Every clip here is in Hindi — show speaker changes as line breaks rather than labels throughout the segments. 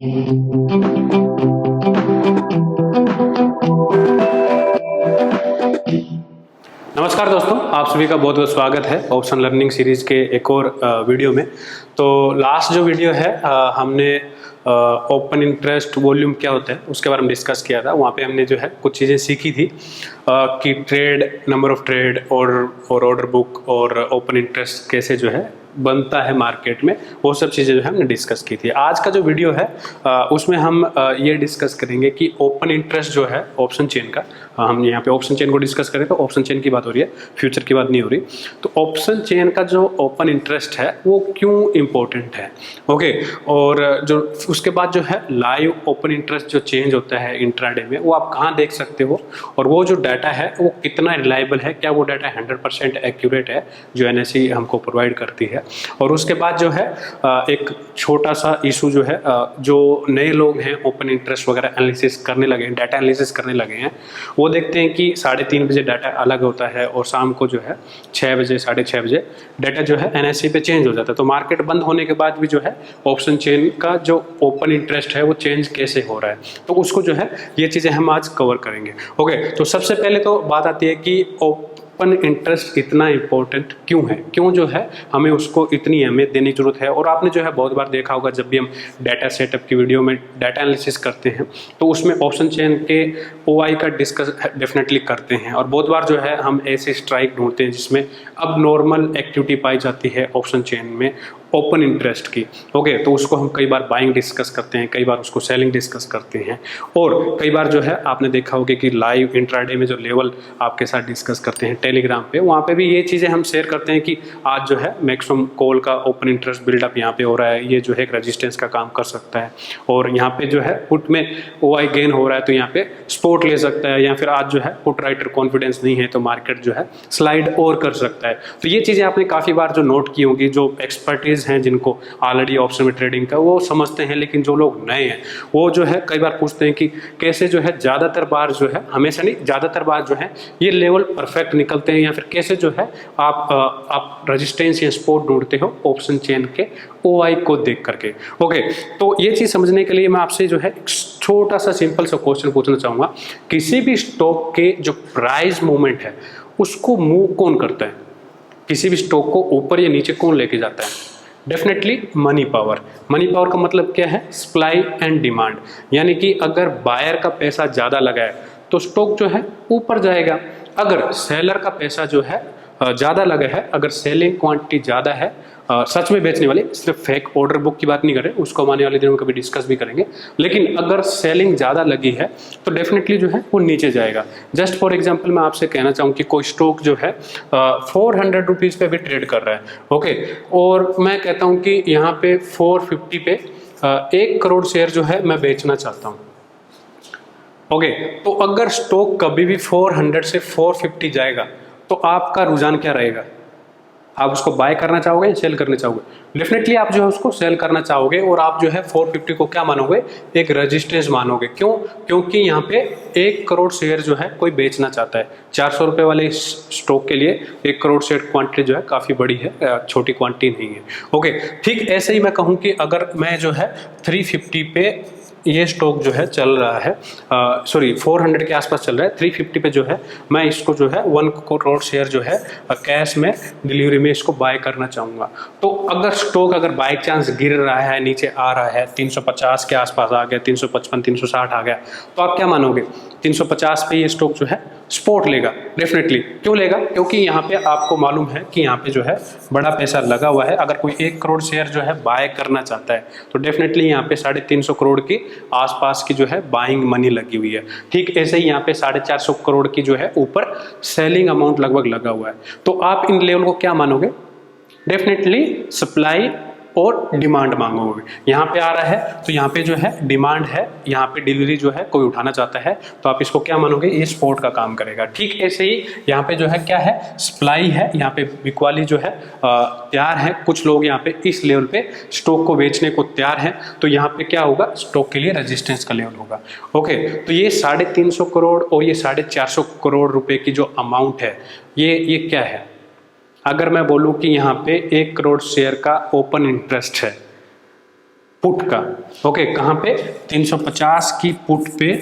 नमस्कार दोस्तों, आप सभी का बहुत बहुत स्वागत है ऑप्शन लर्निंग सीरीज के एक और वीडियो में। तो लास्ट जो वीडियो है हमने ओपन इंटरेस्ट वॉल्यूम क्या होता है उसके बारे में डिस्कस किया था। वहाँ पे हमने जो है कुछ चीज़ें सीखी थी कि ट्रेड, नंबर ऑफ ट्रेड और ऑर्डर बुक और ओपन इंटरेस्ट कैसे जो है बनता है मार्केट में, वो सब चीज़ें जो है हमने डिस्कस की थी। आज का जो वीडियो है उसमें हम ये डिस्कस करेंगे कि ओपन इंटरेस्ट जो है ऑप्शन चेन का, हम यहाँ पे ऑप्शन चेन को डिस्कस करें तो ऑप्शन चेन की बात हो रही है, फ्यूचर की बात नहीं हो रही। तो ऑप्शन चेन का जो ओपन इंटरेस्ट है वो क्यों इम्पोर्टेंट है, ओके। और जो उसके बाद जो है लाइव ओपन इंटरेस्ट जो चेंज होता है इंट्राडे में, वो आप कहाँ देख सकते हो, और वो जो डाटा है वो कितना रिलायबल है, क्या वो डाटा 100% एक्यूरेट है जो एनएसई हमको प्रोवाइड करती है। और उसके बाद जो है एक छोटा सा इशू जो है, जो नए लोग हैं ओपन इंटरेस्ट वगैरह एनालिसिस करने लगे हैं, डाटा एनालिसिस करने लगे हैं, वो देखते हैं कि 3:30 बजे डाटा अलग होता है और शाम को जो है 6 बजे 6:30 बजे डाटा जो है एनएसई पे चेंज हो जाता है। तो मार्केट बंद होने के बाद भी जो है ऑप्शन चेन का जो ओपन इंटरेस्ट है वो चेंज कैसे हो रहा है, तो उसको जो है ये चीज़ें हम आज कवर करेंगे, ओके। तो सबसे पहले तो बात आती है कि ओपन इंटरेस्ट इतना इंपॉर्टेंट क्यों है, क्यों जो है हमें उसको इतनी अहमियत देने की जरूरत है। और आपने जो है बहुत बार देखा होगा, जब भी हम डाटा सेटअप की वीडियो में डाटा एनालिसिस करते हैं तो उसमें ऑप्शन चेन के ओआई का डिस्कस डेफिनेटली करते हैं। और बहुत बार जो है हम ऐसे स्ट्राइक ढूंढते हैं जिसमें अब नॉर्मल एक्टिविटी पाई जाती है ऑप्शन चेन में ओपन इंटरेस्ट की, ओके। तो उसको हम कई बार बाइंग डिस्कस करते हैं, कई बार उसको सेलिंग डिस्कस करते हैं, और कई बार जो है आपने देखा होगा कि लाइव इंट्राडे में जो लेवल आपके साथ डिस्कस करते हैं टेलीग्राम पे, वहाँ पे भी ये चीज़ें हम शेयर करते हैं कि आज जो है मैक्सिमम कॉल का ओपन इंटरेस्ट बिल्डअप यहाँ पे हो रहा है, ये जो है एक रेजिस्टेंस का काम कर सकता है। और यहाँ पे जो है पुट में ओआई गेन हो रहा है तो यहाँ पे स्पोर्ट ले सकता है, या फिर आज जो है पुट राइटर कॉन्फिडेंस नहीं है तो मार्केट जो है स्लाइड और कर सकता है। तो ये चीज़ें आपने काफ़ी बार जो नोट की होंगी, जो एक्सपर्टीज हैं जिनको ऑलरेडी ऑप्शन में ट्रेडिंग का वो समझते हैं, लेकिन जो लोग नए हैं वो जो है कई बार पूछते हैं कि कैसे जो है ज़्यादातर बार जो है, हमेशा नहीं, ज़्यादातर बार जो है ये लेवल परफेक्ट निकलते हैं, या फिर कैसे जो है आप रेजिस्टेंस या सपोर्ट ढूंढते हो ऑप्शन चेन के ओआई को देख करके, ओके। तो ये चीज़ समझने के लिए मैं आपसे जो है छोटा सा सिंपल सा क्वेश्चन पूछना चाहूँगा, किसी भी स्टॉक के जो प्राइस मूवमेंट है उसको मूव कौन करता है, किसी भी स्टॉक को ऊपर या नीचे कौन लेके जाता है? Definitely money power. Money power का मतलब क्या है? Supply and demand. यानी कि अगर बायर का पैसा ज़्यादा लगा है तो स्टॉक जो है ऊपर जाएगा, अगर सेलर का पैसा जो है ज़्यादा लगा है, अगर सेलिंग क्वांटिटी ज़्यादा है, सच में बेचने वाली, सिर्फ फेक ऑर्डर बुक की बात नहीं कर रहे, उसको हम आने वाले दिनों में कभी डिस्कस भी करेंगे, लेकिन अगर सेलिंग ज़्यादा लगी है तो डेफिनेटली जो है वो नीचे जाएगा। जस्ट फॉर एग्जांपल मैं आपसे कहना चाहूँ कि कोई स्टॉक जो है 400 रुपीज़ पे भी ट्रेड कर रहा है, ओके, और मैं कहता हूँ कि यहाँ पे 450 पे 1 करोड़ शेयर जो है मैं बेचना चाहता हूँ, ओके। तो अगर स्टॉक कभी भी 400 से 450 जाएगा तो आपका रुझान क्या रहेगा? आप उसको बाय करना चाहोगे या सेल करना चाहोगे? डेफिनेटली आप जो है उसको सेल करना चाहोगे, और आप जो है 450 को क्या मानोगे? एक रेजिस्टेंस मानोगे। क्यों? क्योंकि यहाँ पे 1 करोड़ शेयर जो है कोई बेचना चाहता है। 400 रुपये वाले स्टॉक के लिए 1 करोड़ शेयर क्वांटिटी जो है काफ़ी बड़ी है, छोटी क्वांटिटी नहीं है, ओके। ठीक ऐसे ही मैं कहूँ कि अगर मैं जो है 350 पे ये स्टॉक जो है चल रहा है, सॉरी 400 के आसपास चल रहा है, 350 पे जो है मैं इसको जो है 1 करोड़ शेयर जो है कैश में डिलीवरी में इसको बाय करना चाहूँगा। तो अगर स्टॉक अगर बाय चांस गिर रहा है, नीचे आ रहा है, 350 के आसपास आ गया, 355 360 आ गया, तो आप क्या मानोगे? 350 पे ये स्टॉक जो है सपोर्ट लेगा। डेफिनेटली क्यों लेगा? क्योंकि यहाँ पे आपको मालूम है कि यहाँ पे जो है बड़ा पैसा लगा हुआ है। अगर कोई 1 करोड़ शेयर जो है बाय करना चाहता है तो डेफिनेटली यहाँ पे 350 करोड़ की आसपास की जो है बाइंग मनी लगी हुई है। ठीक ऐसे ही यहाँ पे 450 करोड़ की जो है ऊपर सेलिंग अमाउंट लगभग लगा हुआ है। तो आप इन लेवल को क्या मानोगे? डेफिनेटली सप्लाई और डिमांड मांगोगे। यहाँ पे आ रहा है तो यहाँ पे जो है डिमांड है, यहाँ पे डिलीवरी जो है कोई उठाना चाहता है तो आप इसको क्या मानोगे? ये सपोर्ट का काम करेगा। ठीक ऐसे ही यहाँ पे जो है क्या है? सप्लाई है, यहाँ पे बिकवाली जो है तैयार है, कुछ लोग यहाँ पे इस लेवल पे स्टॉक को बेचने को तैयार हैं, तो यहाँ पे क्या होगा? स्टॉक के लिए रेजिस्टेंस का लेवल होगा, ओके। तो ये 350 करोड़ और ये 450 करोड़ रुपए की जो अमाउंट है, ये क्या है? अगर मैं बोलूं कि यहाँ पे 1 करोड़ शेयर का ओपन इंटरेस्ट है, पुट का। ओके, कहाँ पे? 350 की पुट पे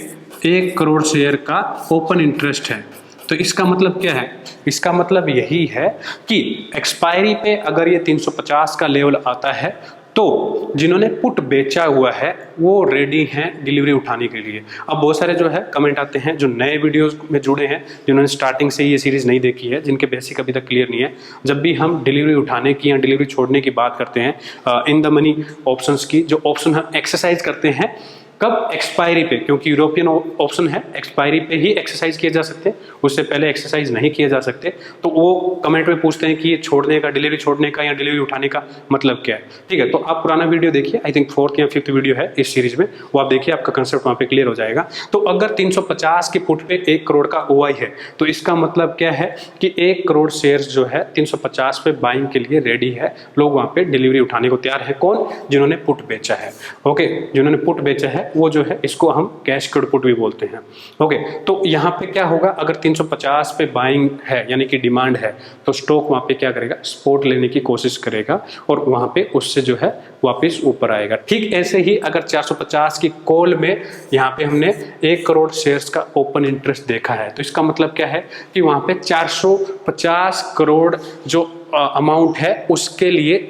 1 करोड़ शेयर का ओपन इंटरेस्ट है। तो इसका मतलब क्या है? इसका मतलब यही है कि एक्सपायरी पे अगर ये 350 का लेवल आता है तो जिन्होंने पुट बेचा हुआ है वो रेडी हैं डिलीवरी उठाने के लिए। अब बहुत सारे जो है कमेंट आते हैं जो नए वीडियोस में जुड़े हैं, जिन्होंने स्टार्टिंग से ये सीरीज नहीं देखी है, जिनके बेसिक अभी तक क्लियर नहीं है। जब भी हम डिलीवरी उठाने की या डिलीवरी छोड़ने की बात करते हैं इन द मनी ऑप्शंस की, जो ऑप्शन हम एक्सरसाइज करते हैं कब? एक्सपायरी पे, क्योंकि यूरोपियन ऑप्शन है, एक्सपायरी पे ही एक्सरसाइज किए जा सकते हैं, उससे पहले एक्सरसाइज नहीं किए जा सकते। तो वो कमेंट में पूछते हैं कि ये छोड़ने का, डिलीवरी छोड़ने का या डिलीवरी उठाने का मतलब क्या है। ठीक है, तो आप पुराना वीडियो देखिए, आई थिंक 4th या 5th वीडियो है इस सीरीज में, वो आप देखिए, आपका कंसेप्ट वहाँ पे क्लियर हो जाएगा। तो अगर 350 की पुट पे 1 करोड़ का OI है तो इसका मतलब क्या है कि 1 करोड़ शेयर्स जो है 350 पे बाइंग के लिए रेडी है, लोग वहाँ पे डिलीवरी उठाने को तैयार है। कौन? जिन्होंने पुट बेचा है। ओके, जिन्होंने पुट बेचा है वो जो है इसको हम कैश क्योर्ड पुट भी बोलते हैं। ओके, तो यहाँ पे क्या होगा? अगर 350 पे बाइंग है यानी कि डिमांड है तो स्टॉक वहाँ पे क्या करेगा? स्पॉट लेने की कोशिश करेगा और वहाँ पे उससे जो है वापस ऊपर आएगा। ठीक ऐसे ही अगर 450 की कॉल में यहाँ पे हमने 1 करोड़ शेयर्स का ओपन इंटरेस्ट देखा है तो इसका मतलब क्या है कि वहाँ पे 450 करोड़ जो अमाउंट है उसके लिए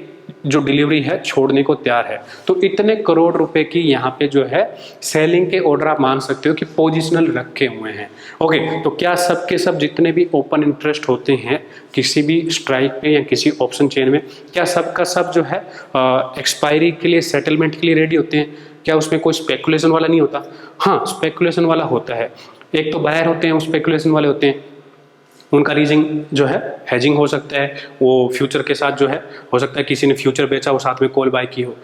जो डिलीवरी है छोड़ने को तैयार है। तो इतने करोड़ रुपए की यहाँ पे जो है सेलिंग के ऑर्डर आप मान सकते हो कि पोजिशनल रखे हुए हैं। ओके, तो क्या सब के सब जितने भी ओपन इंटरेस्ट होते हैं किसी भी स्ट्राइक पे या किसी ऑप्शन चेन में, क्या सब का सब जो है एक्सपायरी के लिए, सेटलमेंट के लिए रेडी होते हैं? क्या उसमें कोई स्पेकुलेशन वाला नहीं होता? हाँ, स्पेकुलेशन वाला होता है। एक तो बायर होते हैं, वो स्पेकुलेशन वाले होते हैं, उनका रीजिंग जो है हेजिंग हो सकता है, वो फ्यूचर के साथ जो है हो सकता है किसी ने फ्यूचर बेचा वो साथ में कॉल बाय की हो,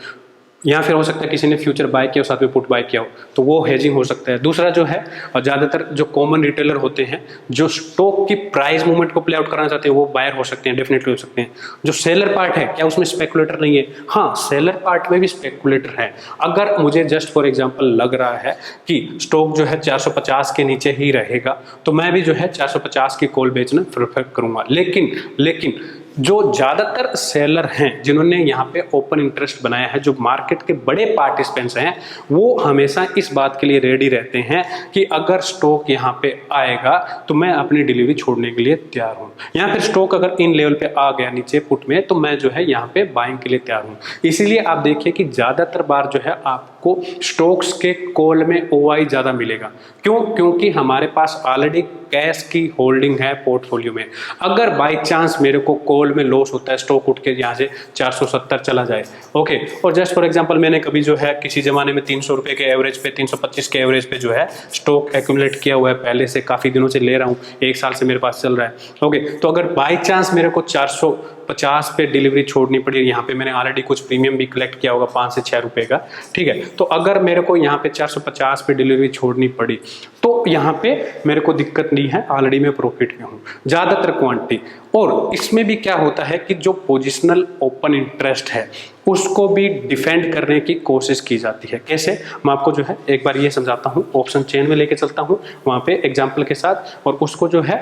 या फिर हो सकता है किसी ने फ्यूचर बाय किया और साथ में पुट बाय किया हो, तो वो हेजिंग हो सकता है। दूसरा जो है, और ज़्यादातर जो कॉमन रिटेलर होते हैं जो स्टॉक की प्राइस मूवमेंट को प्ले आउट करना चाहते हैं वो बायर हो सकते हैं, डेफिनेटली हो सकते हैं। जो सेलर पार्ट है, क्या उसमें स्पेकुलेटर नहीं है? हाँ, सेलर पार्ट में भी स्पेकुलेटर है। अगर मुझे जस्ट फॉर एग्जाम्पल लग रहा है कि स्टॉक जो है 450 के नीचे ही रहेगा तो मैं भी जो है 450 की कॉल बेचना प्रेफर करूंगा। लेकिन जो ज़्यादातर सेलर हैं जिन्होंने यहाँ पे ओपन इंटरेस्ट बनाया है, जो मार्केट के बड़े पार्टिसिपेंट्स हैं, वो हमेशा इस बात के लिए रेडी रहते हैं कि अगर स्टॉक यहाँ पे आएगा तो मैं अपनी डिलीवरी छोड़ने के लिए तैयार हूँ, या फिर स्टॉक अगर इन लेवल पे आ गया नीचे पुट में तो मैं जो है यहाँ पे बाइंग के लिए तैयार हूँ। इसीलिए आप देखिए कि ज़्यादातर बार जो है आपको स्टॉक्स के कॉल में OI ज़्यादा मिलेगा। क्यों? क्योंकि हमारे पास ऑलरेडी कैश की होल्डिंग है पोर्टफोलियो में। अगर बाई चांस मेरे को कॉल में लॉस होता है, स्टॉक उठ के यहाँ से 470 चला जाए, ओके, और जस्ट फॉर एग्जांपल मैंने कभी जो है किसी जमाने में 300 रुपये के एवरेज पे, 325 के एवरेज पे जो है स्टॉक एक्यूमुलेट किया हुआ है, पहले से काफ़ी दिनों से ले रहा हूँ, 1 साल से मेरे पास चल रहा है। ओके, तो अगर बाई चांस मेरे को 450 पे डिलीवरी छोड़नी पड़ी, यहाँ पे मैंने ऑलरेडी कुछ प्रीमियम भी कलेक्ट किया होगा 5 से 6 रुपये का, ठीक है, तो अगर मेरे को यहाँ पे 450 पे डिलीवरी छोड़नी पड़ी तो यहाँ पे मेरे को दिक्कत नहीं है, ऑलरेडी मैं प्रॉफिट में हूँ ज़्यादातर क्वांटिटी। और इसमें भी क्या होता है कि जो पोजिशनल ओपन इंटरेस्ट है उसको भी डिफेंड करने की कोशिश की जाती है। कैसे? मैं आपको जो है एक बार ये समझाता हूँ, ऑप्शन चेन में लेके चलता हूँ वहाँ पे एग्जांपल के साथ, और उसको जो है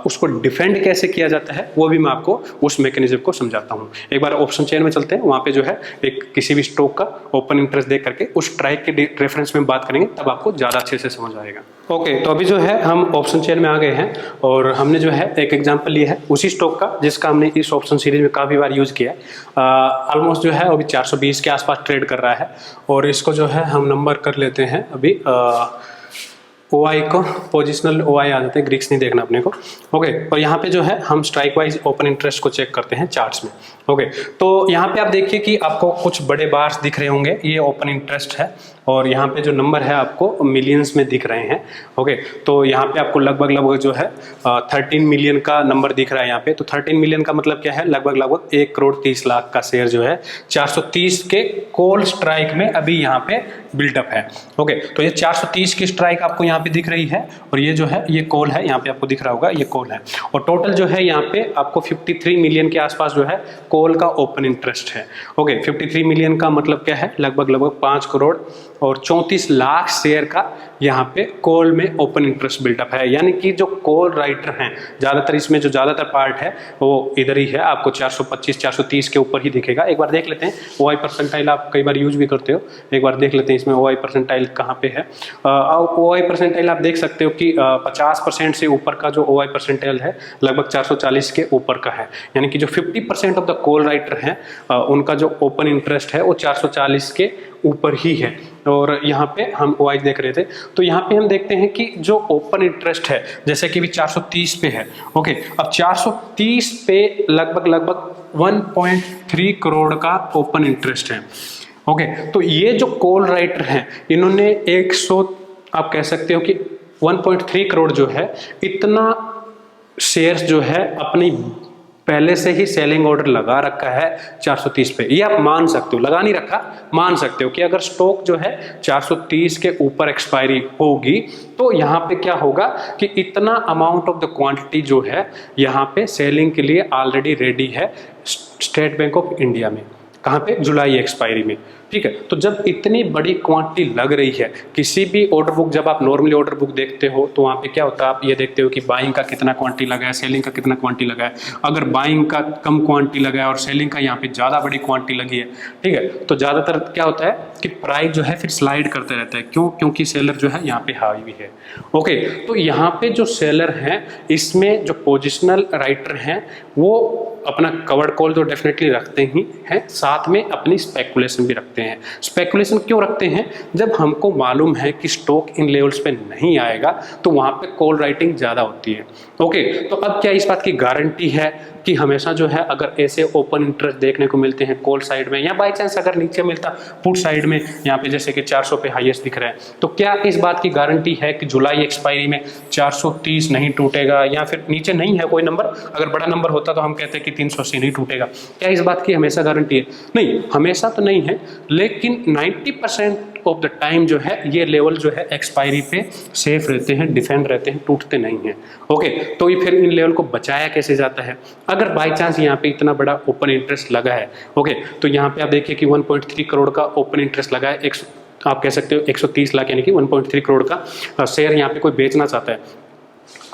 उसको डिफेंड कैसे किया जाता है वो भी मैं आपको उस मैकेनिज्म को समझाता हूँ। एक बार ऑप्शन चेन में चलते हैं, वहाँ पे जो है एक किसी भी स्टॉक का ओपन इंटरेस्ट देख करके उस स्ट्राइक के रेफरेंस में बात करेंगे, तब आपको ज़्यादा अच्छे से समझ आएगा। ओके, तो अभी जो है हम ऑप्शन चेन में आ गए हैं और हमने जो है एक एग्जांपल लिया है उसी स्टॉक का जिसका हमने इस ऑप्शन सीरीज में काफ़ी बार यूज़ किया है। ऑलमोस्ट जो है अभी 420 के आसपास ट्रेड कर रहा है, और इसको जो है हम नंबर कर लेते हैं अभी OI को, पोजिशनल OI आ जाते हैं, ग्रीक्स नहीं देखना अपने को। ओके, और यहाँ पे जो है हम स्ट्राइक वाइज ओपन इंटरेस्ट को चेक करते हैं चार्ट्स में। ओके, तो यहाँ पे आप देखिए कि आपको कुछ बड़े बार्स दिख रहे होंगे, ये ओपन इंटरेस्ट है, और यहाँ पे जो नंबर है आपको मिलियंस में दिख रहे हैं। ओके, तो यहाँ पे आपको लगभग जो है 13 मिलियन का नंबर दिख रहा है यहाँ पे। तो 13 मिलियन का मतलब क्या है? लगभग 1 करोड़ 30 लाख का शेयर जो है 430 के कॉल स्ट्राइक में अभी यहाँ पे बिल्टअप है। ओके, तो ये 430 की स्ट्राइक आपको यहाँ पे दिख रही है और ये जो है ये कॉल है, यहाँ पे आपको दिख रहा होगा ये कॉल है। और टोटल जो है यहाँ पे आपको 53 मिलियन के आसपास जो है कॉल का ओपन इंटरेस्ट है। ओके, 53 मिलियन का मतलब क्या है, लगभग 5 करोड़ और 34 लाख शेयर का यहाँ पे कॉल में ओपन इंटरेस्ट बिल्टअप है। यानी कि जो कॉल राइटर हैं ज़्यादातर, इसमें जो ज़्यादातर पार्ट है वो इधर ही है, आपको 425 430 के ऊपर ही दिखेगा। एक बार देख लेते हैं OI परसेंटाइल, आप कई बार यूज भी करते हो, एक बार देख लेते हैं इसमें OI परसेंटाइल कहाँ पे है। OI परसेंटाइल आप देख सकते हो कि 50% से ऊपर का जो OI परसेंटाइल है लगभग 440 के ऊपर का है। यानी कि जो 50% ऑफ द कॉल राइटर हैं उनका जो ओपन इंटरेस्ट है वो 440 के ऊपर ही है। और यहाँ पे हम OI देख रहे थे, तो यहाँ पे हम देखते हैं कि जो ओपन इंटरेस्ट है जैसे कि भी 430 पे है। ओके, अब 430 पे लगभग 1.3 करोड़ का ओपन इंटरेस्ट है। ओके, तो ये जो कॉल राइटर हैं इन्होंने 100 आप कह सकते हो कि 1.3 करोड़ जो है इतना शेयर्स जो है अपनी पहले से ही सेलिंग ऑर्डर लगा रखा है 430 पे। ये आप मान सकते हो, लगा नहीं रखा, मान सकते हो कि अगर स्टॉक जो है 430 के ऊपर एक्सपायरी होगी तो यहाँ पे क्या होगा कि इतना अमाउंट ऑफ द क्वांटिटी जो है यहाँ पे सेलिंग के लिए ऑलरेडी रेडी है स्टेट बैंक ऑफ इंडिया में। कहाँ पे? जुलाई एक्सपायरी में। ठीक है, तो जब इतनी बड़ी क्वांटिटी लग रही है, किसी भी ऑर्डर बुक, जब आप नॉर्मली ऑर्डर बुक देखते हो तो वहाँ पे क्या होता है, आप ये देखते हो कि बाइंग का कितना क्वांटिटी लगा है, सेलिंग का कितना क्वांटिटी लगा है। अगर बाइंग का कम क्वांटिटी लगा है और सेलिंग का यहाँ पे ज़्यादा बड़ी क्वांटिटी लगी है, ठीक है, तो ज़्यादातर क्या होता है कि प्राइस जो है फिर स्लाइड करते रहता है। क्यों? क्योंकि सेलर जो है यहाँ पे हावी भी है। ओके, तो यहाँ पे जो सेलर हैं इसमें जो पोजिशनल राइटर हैं वो अपना कवर्ड कॉल तो डेफिनेटली रखते ही हैं, साथ में अपनी स्पेकुलेशन भी रखते हैं। स्पेकुलेशन क्यों रखते हैं? जब हमको मालूम है कि स्टॉक इन लेवल्स पे नहीं आएगा तो वहाँ पे कॉल राइटिंग ज़्यादा होती है। ओके, तो अब क्या इस बात की गारंटी है कि हमेशा जो है अगर ऐसे ओपन इंटरेस्ट देखने को मिलते हैं कॉल साइड में, या बाई चांस अगर नीचे मिलता पुट साइड में, यहाँ पे जैसे कि 400 पे हाईएस्ट दिख रहा है, तो क्या इस बात की गारंटी है कि जुलाई एक्सपायरी में 430 नहीं टूटेगा, या फिर नीचे नहीं है कोई नंबर, अगर बड़ा नंबर होता तो हम कहते हैं कि 380 नहीं टूटेगा। क्या इस बात की हमेशा गारंटी है? नहीं, हमेशा तो नहीं है, लेकिन 90% ऑफ द टाइम जो है ये लेवल जो है एक्सपायरी पे सेफ रहते हैं, डिफेंड रहते हैं, टूटते नहीं हैं। ओके, तो ये फिर इन लेवल को बचाया कैसे जाता है? अगर बाई चांस यहाँ पे इतना बड़ा ओपन इंटरेस्ट लगा है, ओके, तो यहाँ पे आप देखिए कि 1.3 करोड़ का ओपन इंटरेस्ट लगा है, आप कह सकते हो 130 लाख, यानी कि 1.3 करोड़ का शेयर यहाँ पे कोई बेचना चाहता है।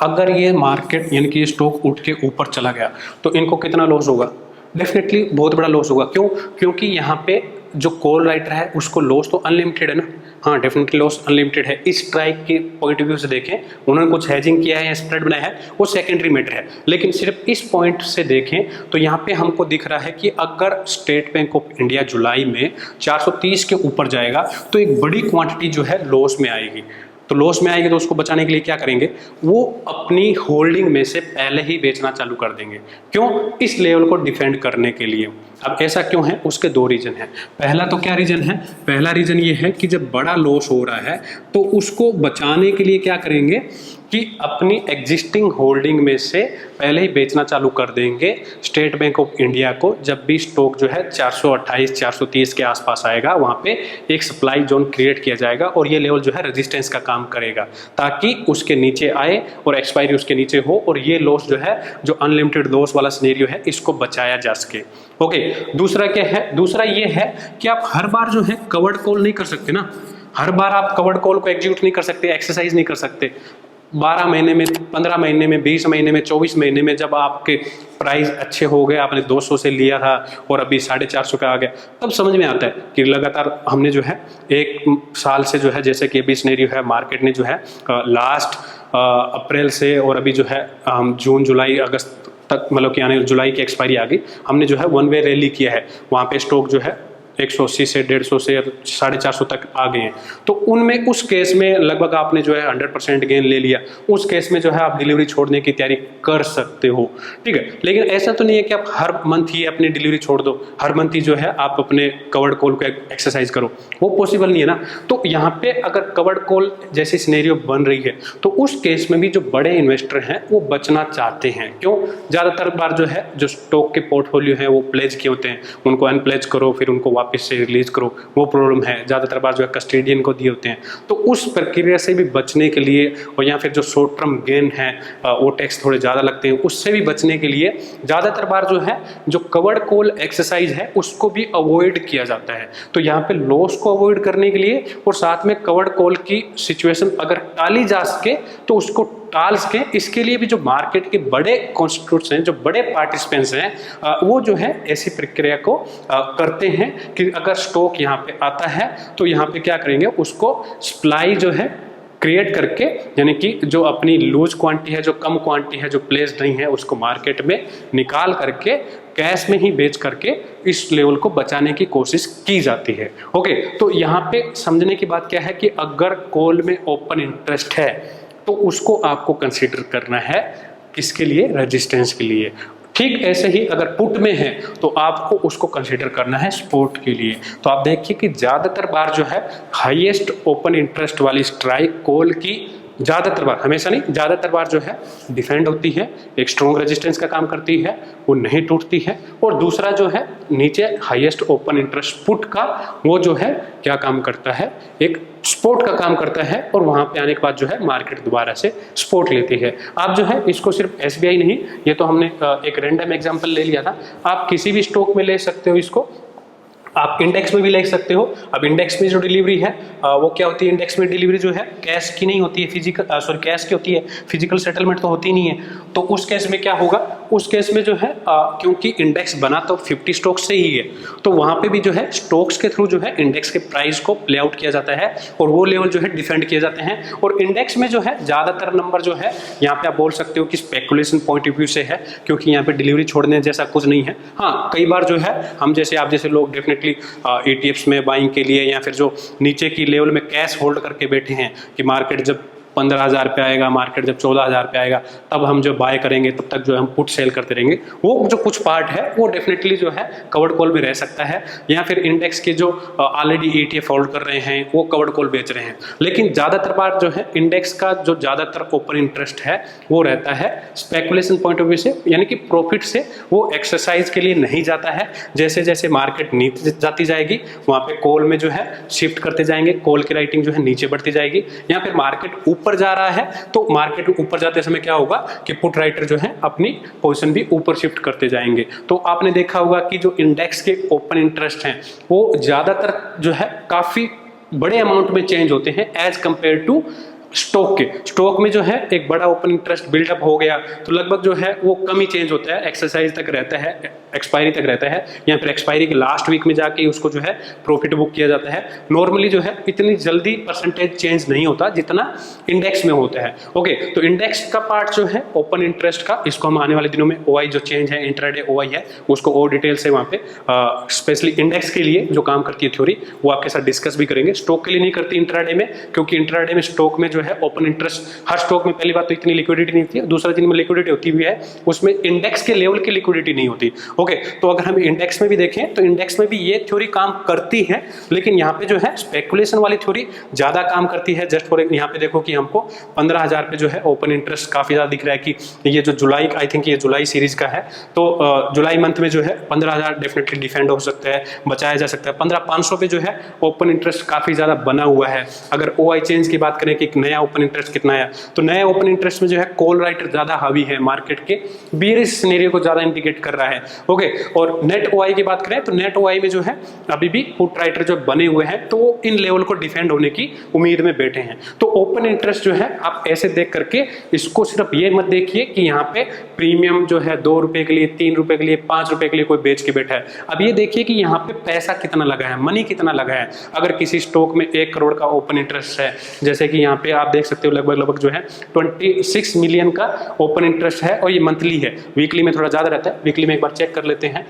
अगर ये मार्केट यानी कि ये स्टॉक उठ के ऊपर चला गया तो इनको कितना लॉस होगा? डेफिनेटली बहुत बड़ा लॉस होगा। क्यों? क्योंकि यहाँ पे जो कॉल राइटर है उसको लॉस तो अनलिमिटेड है ना। हाँ, डेफिनेटली लॉस अनलिमिटेड है। इस स्ट्राइक के पॉइंट ऑफ व्यू से देखें, उन्होंने कुछ हैजिंग किया है या स्प्रेड बनाया है, वो सेकेंडरी मैटर है, लेकिन सिर्फ इस पॉइंट से देखें तो यहाँ पे हमको दिख रहा है कि अगर स्टेट बैंक ऑफ इंडिया जुलाई में 430 के ऊपर जाएगा तो एक बड़ी क्वांटिटी जो है लॉस में आएगी। तो लॉस में आएगी तो उसको बचाने के लिए क्या करेंगे? वो अपनी होल्डिंग में से पहले ही बेचना चालू कर देंगे। क्यों? इस लेवल को डिफेंड करने के लिए। अब ऐसा क्यों है? उसके दो रीजन है। पहला तो क्या रीजन है? पहला रीजन ये है कि जब बड़ा लॉस हो रहा है तो उसको बचाने के लिए क्या करेंगे कि अपनी एग्जिस्टिंग होल्डिंग में से पहले ही बेचना चालू कर देंगे स्टेट बैंक ऑफ इंडिया को। जब भी स्टॉक जो है 428 430 के आसपास आएगा, वहाँ पे एक सप्लाई जोन क्रिएट किया जाएगा और ये लेवल जो है रेजिस्टेंस का काम करेगा ताकि उसके नीचे आए और एक्सपायरी उसके नीचे हो और ये लॉस जो है, जो अनलिमिटेड लॉस वाला सिनेरियो है, इसको बचाया जा सके। ओके, दूसरा क्या है? दूसरा ये है कि आप हर बार जो है कवर्ड कॉल नहीं कर सकते ना। हर बार आप कवर्ड कॉल को एग्जीक्यूट नहीं कर सकते, एक्सरसाइज नहीं कर सकते। 12 महीने में, 15 महीने में, 20 महीने में, 24 महीने में जब आपके प्राइस अच्छे हो गए, आपने 200 से लिया था और अभी 450 का आ गया, तब समझ में आता है कि लगातार हमने जो है एक साल से जो है, जैसे कि अभी सिनेरियो है, मार्केट ने जो है लास्ट अप्रैल से और अभी जो है हम जून जुलाई अगस्त तक, मतलब कि यानी जुलाई की एक्सपायरी आ गई, हमने जो है वन वे रैली किया है। वहाँ पे स्टॉक जो है 180 से 150 से 450 तक आ गए हैं। तो उनमें उस केस में लगभग आपने जो है 100% गेन ले लिया। उस केस में जो है आप डिलीवरी छोड़ने की तैयारी कर सकते हो, ठीक है। लेकिन ऐसा तो नहीं है कि आप हर मंथ ही अपनी डिलीवरी छोड़ दो, हर मंथ ही जो है आप अपने कवर्ड कॉल को एक्सरसाइज करो, वो पॉसिबल नहीं है ना। तो यहाँ पे अगर कवर्ड कॉल जैसी सिनेरियो बन रही है तो उस केस में भी जो बड़े इन्वेस्टर हैं वो बचना चाहते हैं। क्यों? ज़्यादातर बार जो है जो स्टॉक के पोर्टफोलियो है वो प्लेज किए होते हैं, उनको अनप्लेज करो, फिर उनको वापस से रिलीज करो, वो प्रॉब्लम है। ज़्यादातर बार जो है कस्टोडियन को दिए होते हैं, तो उस प्रक्रिया से भी बचने के लिए, और या फिर जो शॉर्ट टर्म गेन है वो टैक्स थोड़े ज़्यादा लगते हैं, उससे भी बचने के लिए ज़्यादातर बार जो है जो कवर्ड कॉल एक्सरसाइज है उसको भी अवॉइड किया जाता है। तो यहाँ पे लॉस को अवॉइड करने के लिए और साथ में कवर्ड कॉल की सिचुएशन अगर टाली जा सके तो उसको टाल सके, इसके लिए भी जो मार्केट के बड़े कॉन्स्टिट्यूट्स हैं, जो बड़े पार्टिसिपेंट्स हैं, वो जो है ऐसी प्रक्रिया को करते हैं कि अगर स्टॉक यहाँ पे आता है तो यहाँ पे क्या करेंगे, उसको सप्लाई जो है क्रिएट करके, यानी कि जो अपनी लूज क्वांटिटी है, जो कम क्वांटिटी है, जो प्लेस्ड नहीं है, उसको मार्केट में निकाल करके कैश में ही बेच करके इस लेवल को बचाने की कोशिश की जाती है। ओके, तो यहाँ पे समझने की बात क्या है कि अगर कॉल में ओपन इंटरेस्ट है तो उसको आपको कंसीडर करना है किसके लिए, रेजिस्टेंस के लिए। ठीक ऐसे ही अगर पुट में है तो आपको उसको कंसीडर करना है सपोर्ट के लिए। तो आप देखिए कि ज़्यादातर बार जो है हाईएस्ट ओपन इंटरेस्ट वाली स्ट्राइक कॉल की ज़्यादातर बार, हमेशा नहीं, ज़्यादातर बार जो है डिफेंड होती है, एक स्ट्रॉन्ग रेजिस्टेंस का काम करती है, वो नहीं टूटती है। और दूसरा जो है नीचे हाईएस्ट ओपन इंटरेस्ट पुट का, वो जो है क्या काम करता है, एक सपोर्ट का काम करता है, और वहाँ पे आने के बाद जो है मार्केट दोबारा से सपोर्ट लेती है। आप जो है इसको सिर्फ SBI नहीं, ये तो हमने एक रैंडम एग्जांपल ले लिया था, आप किसी भी स्टॉक में ले सकते हो इसको, आप इंडेक्स में भी ले सकते हो। अब इंडेक्स में जो डिलीवरी है वो क्या होती है, इंडेक्स में डिलीवरी जो है कैश की नहीं होती है, कैश की होती है, फिजिकल सेटलमेंट तो होती नहीं है। तो उस केस में क्या होगा, उस केस में जो है क्योंकि इंडेक्स बना तो 50 स्टॉक्स से ही है, तो वहाँ पे भी जो है स्टॉक्स के थ्रू जो है इंडेक्स के प्राइस को प्ले आउट किया जाता है और वो लेवल जो है डिफेंड किए जाते हैं। और इंडेक्स में जो है ज़्यादातर नंबर जो है यहाँ पे आप बोल सकते हो कि स्पेकुलेशन पॉइंट ऑफ व्यू से है, क्योंकि यहाँ पे डिलीवरी छोड़ने जैसा कुछ नहीं है। हाँ, कई बार जो है हम जैसे आप जैसे लोग डेफिनेटली ETFs में बाइंग के लिए, या फिर जो नीचे की लेवल में कैश होल्ड करके बैठे हैं कि मार्केट जब 15,000 पे आएगा, मार्केट जब 14,000 पे आएगा तब हम जो बाय करेंगे, तब तक जो हम पुट सेल करते रहेंगे, वो जो कुछ पार्ट है वो डेफिनेटली जो है कवर्ड कॉल में रह सकता है। या फिर इंडेक्स के जो ऑलरेडी ETF होल्ड कर रहे हैं वो कवर्ड कॉल बेच रहे हैं। लेकिन ज़्यादातर बार जो है इंडेक्स का जो ज़्यादातर ओपन इंटरेस्ट है वो रहता है स्पेकुलेशन पॉइंट ऑफ व्यू से, यानी कि प्रॉफिट से वो एक्सरसाइज के लिए नहीं जाता है। जैसे जैसे मार्केट नीचे जाती जाएगी वहाँ पे कॉल में जो है शिफ्ट करते जाएंगे, कॉल की राइटिंग जो है नीचे बढ़ती जाएगी। या फिर मार्केट ऊपर जा रहा है तो मार्केट ऊपर जाते समय क्या होगा कि पुट राइटर जो है अपनी पोजीशन भी ऊपर शिफ्ट करते जाएंगे। तो आपने देखा होगा कि जो इंडेक्स के ओपन इंटरेस्ट हैं वो ज्यादातर जो है काफी बड़े अमाउंट में चेंज होते हैं एज कंपेयर टू स्टॉक के। स्टॉक में जो है एक बड़ा ओपन इंटरेस्ट बिल्डअप हो गया तो लगभग जो है वो कम ही चेंज होता है, एक्सरसाइज तक रहता है, एक्सपायरी तक रहता है, या फिर एक्सपायरी के लास्ट वीक में जाके उसको जो है प्रॉफिट बुक किया जाता है। नॉर्मली जो है इतनी जल्दी परसेंटेज चेंज नहीं होता जितना इंडेक्स में होता है। ओके, तो इंडेक्स का पार्ट जो है ओपन इंटरेस्ट का, इसको हम आने वाले दिनों में OI जो चेंज है, इंट्राडे OI है, उसको और डिटेल से वहाँ पे स्पेशली इंडेक्स के लिए जो काम करती है थ्योरी वो आपके साथ डिस्कस भी करेंगे। स्टॉक के लिए नहीं करती इंट्राडे में, क्योंकि इंट्राडे में स्टॉक में जो है ओपन इंटरेस्ट, हर स्टॉक में पहली बात तो इतनी लिक्विडिटी नहीं होती है, दूसरा जिनमें लिक्विडिटी होती भी है उसमें इंडेक्स के लेवल की लिक्विडिटी नहीं होती। ओके, तो अगर हम इंडेक्स में भी देखें तो इंडेक्स में भी ये थ्योरी काम करती है, लेकिन यहाँ पे जो है स्पेकुलेशन वाली थ्योरी ज्यादा काम करती है। जस्ट फॉर यहाँ पे देखो कि हमको 15,000 पे जो है ओपन इंटरेस्ट काफी ज्यादा दिख रहा है कि ये जो जुलाई, आई थिंक ये जुलाई सीरीज का है, तो जुलाई मंथ में जो है 15,000 डेफिनेटली डिफेंड हो सकता है, बचाया जा सकता है। 15,500 पे जो है ओपन इंटरेस्ट काफी ज्यादा बना हुआ है। अगर OI चेंज की बात करें कि नया ओपन इंटरेस्ट कितना है, तो नया ओपन इंटरेस्ट में जो है कॉल राइटर ज्यादा हावी है, मार्केट के बेयरिश सिनेरियो को ज्यादा इंडिकेट कर रहा है। ओके, और नेट OI की बात करें तो नेट OI में जो है अभी भी पुट राइटर जो बने हुए हैं तो वो इन लेवल को डिफेंड होने की उम्मीद में बैठे हैं। तो ओपन इंटरेस्ट जो है आप ऐसे देख करके इसको सिर्फ ये मत देखिए कि यहाँ पे प्रीमियम जो है 2 रुपए के लिए, 3 रुपए के लिए, 5 रुपए के लिए कोई बेच के बैठा है। अब ये देखिए कि यहाँ पे पैसा कितना लगा है, मनी कितना लगा है। अगर किसी स्टॉक में 1 करोड़ का ओपन इंटरेस्ट है, जैसे कि यहाँ पे आप देख सकते हो लगभग जो है 26 मिलियन का ओपन इंटरेस्ट है, और ये मंथली है, वीकली में थोड़ा ज्यादा रहता है। वीकली में एक बार चेक कर लेते हैं,